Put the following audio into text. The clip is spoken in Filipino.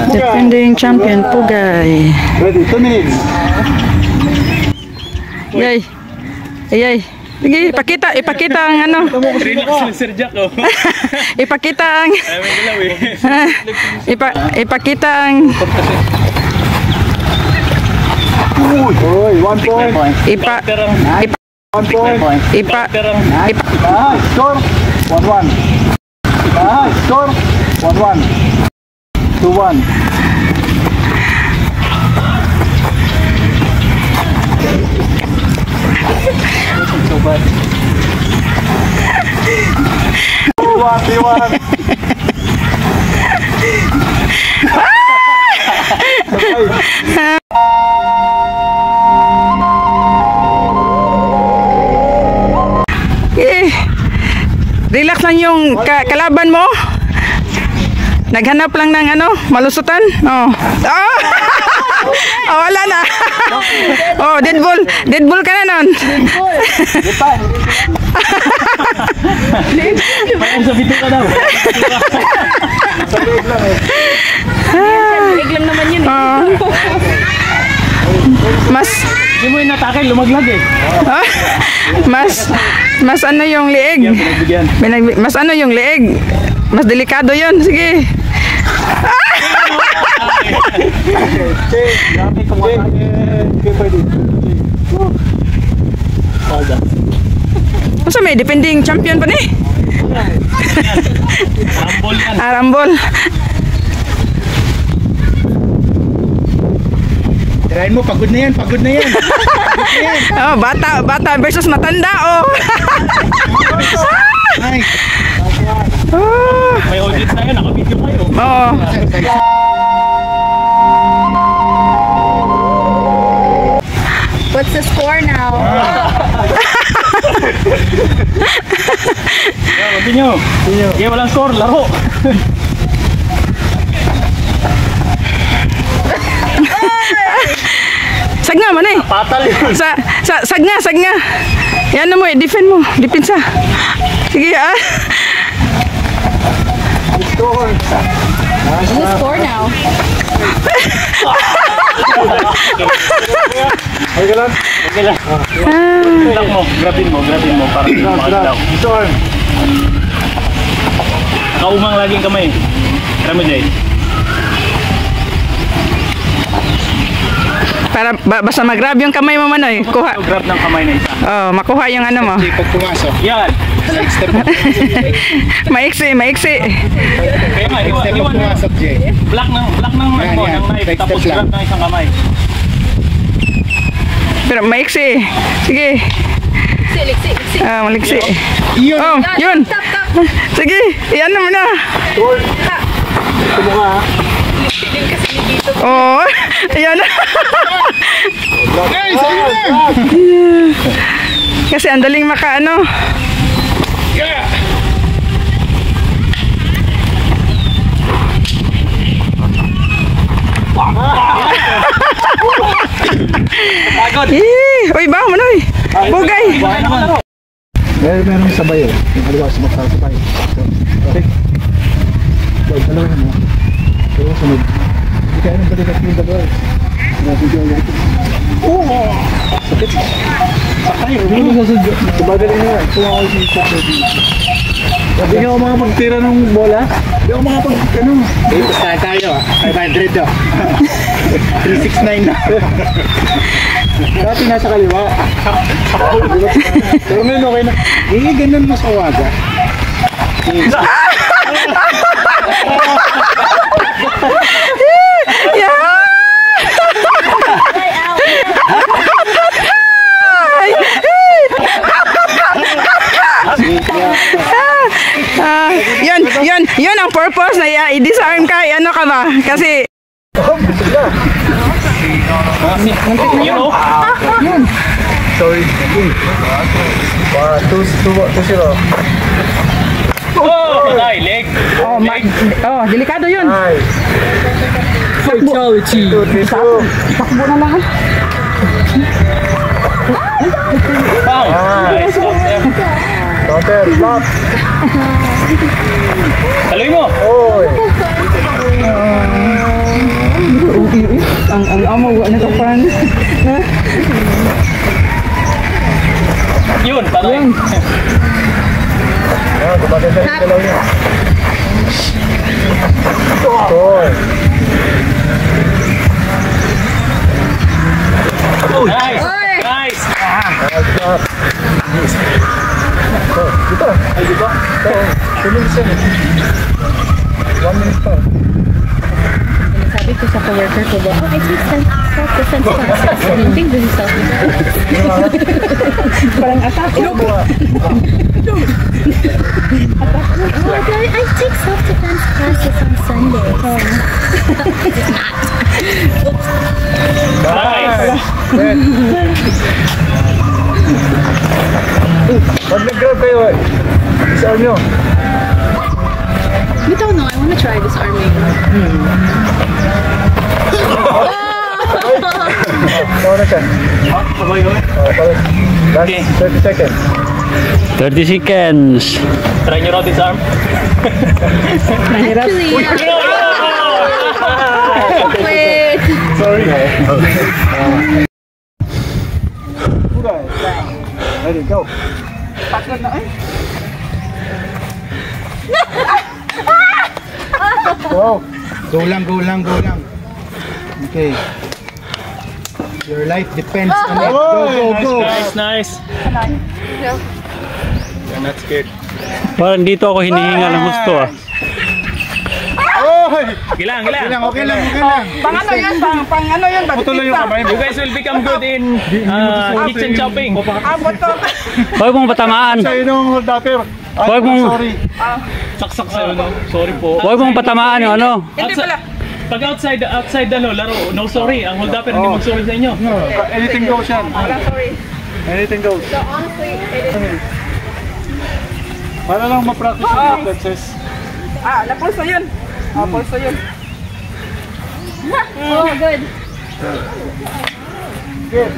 Defending champion Pugay. Ready, 2 minutes. Yay. Yay. Sige, ipakita ang ano. Relax Sir Jack, oh. Ipakita ang ipakita ang Uy, 1 point. 1 point. Score 1-1. Score 1-1. 2-1. Relax lang yung kalaban mo. Naghanap lang ng ano, malusutan. Oh. Oh. Oh, wala na. Oh, Deadpool ka na nun. Parang sa bito ka daw. Lig lang naman yun. Hindi mo yung natake, lumaglag eh. Mas ano yung liig. Mas ano yung liig. Mas delikado yun. Sige. Masa may defending champion pa ni? Rambol yan. Rambol. Tirahin mo, pagod na yan. Oh, bata versus matanda, oh. Ay. May audience na yun, naka-video kayo. Oo. What's the score now? Continue. Okay, walang score, laro. Sagna man eh. Patal yun. Sagna. Yan na mo eh, defend mo. Depensa. Sige ah. What's the score now? Okay lang. Lock mo, grabin mo para makagalaw. Kaumang laging kamay. Ramo Jay. Para basta mag-grab yung kamay mo Manoy. Kuha. Grab ng kamay na isa. Oh, makuha yung ano mo. Pag pumasok. Yan. Maiksi. Kaya nga, Step pag pumasok, Jay. black ng knife, tapos grab ng isang kamay. Pero maiksi. Sige. Liksi. Maliksi. Iyon. Oh, yun. Tap. Sige, iyan na mo na. Tumuka. Din kasi ni dito. Oh, iyan na. Guys, ayun na. Kasi ang daling makaano. Uy, ba Manoy. Bugay. Meron sabay eh. Yung kaliwa sa sabay. Okay. Wait, dalawa mo. Pero sunod. Hindi kaya nang balikat yung dalawa. Nabigyan ulit. Oo! Sakit. Sakay. Hindi mo sasadyo. Sabagaling na yan. Kung ako yung sakit. Hindi ako makapagtira ng bola. Hindi ako makapag-ano. Dito tayo ah. 500 to. 369 na. Dati nasa kaliwa. Pero ngayon okay na. Eh, ganun mas kawaga. Yun ang purpose na i-disarm ka, ano ka ba? Kasi Sorry. 2-0. patay. Leg. Oh, delikado yun. Nice. Fatality. 2, 3, 2. Takbo na lang. Bang. Nice. Counter. Counter, block. Haluin mo. Oy. Ang amo, wala na kapan. Yun, patay. Ah, gumaganda rin dalaw niya. Oy. Nice. Nice. Nice shot. So, dito. Ay, dito? So, 2 minutes yan eh. 1 minute pa. Sabi ko sa coworker ko ba, I take self-defense classes. I don't think this is self-defense. Parang attack. I take self-defense classes on Sundays. It's not. Nice. Good. Pag nag-grab kayo eh. Isa nyo. You don't know. I want to try this arming. Tawa na siya. Sabay ko. Last Okay. 30 seconds. 30 seconds. Try nyo raw this arm. Nahirap. Actually, wait. Sorry. Pugay. Ready, go. Pagod na eh. Go. Go lang, go lang, go lang. Okay. Your life depends on it. Go, go, go. Nice, nice. You're not scared. Parang dito ako hinihinga ng gusto ah. Oy! Gilang, Okay lang, gilang. okay lang, okay lang. Pang ano yun? Pang ano yun? Putuloy yung kamay mo. You guys will become good in kitchen chopping. Buto. Huwag mong patamaan. Sa'yo nung hold upper. Ay, Huwag mong- sorry. Saksak sa'yo, no? Sorry po. Huwag mong patamaan yung ano. Hindi pala. Pag outside ano, laro, no sorry. Ang hold upper hindi mag-sorry sa inyo. No, anything goes yan. Sorry. Anything goes. So honestly, it is. Para lang ma-practice yung defenses. Napulso yun. Pulso yun. Oh, good. Good.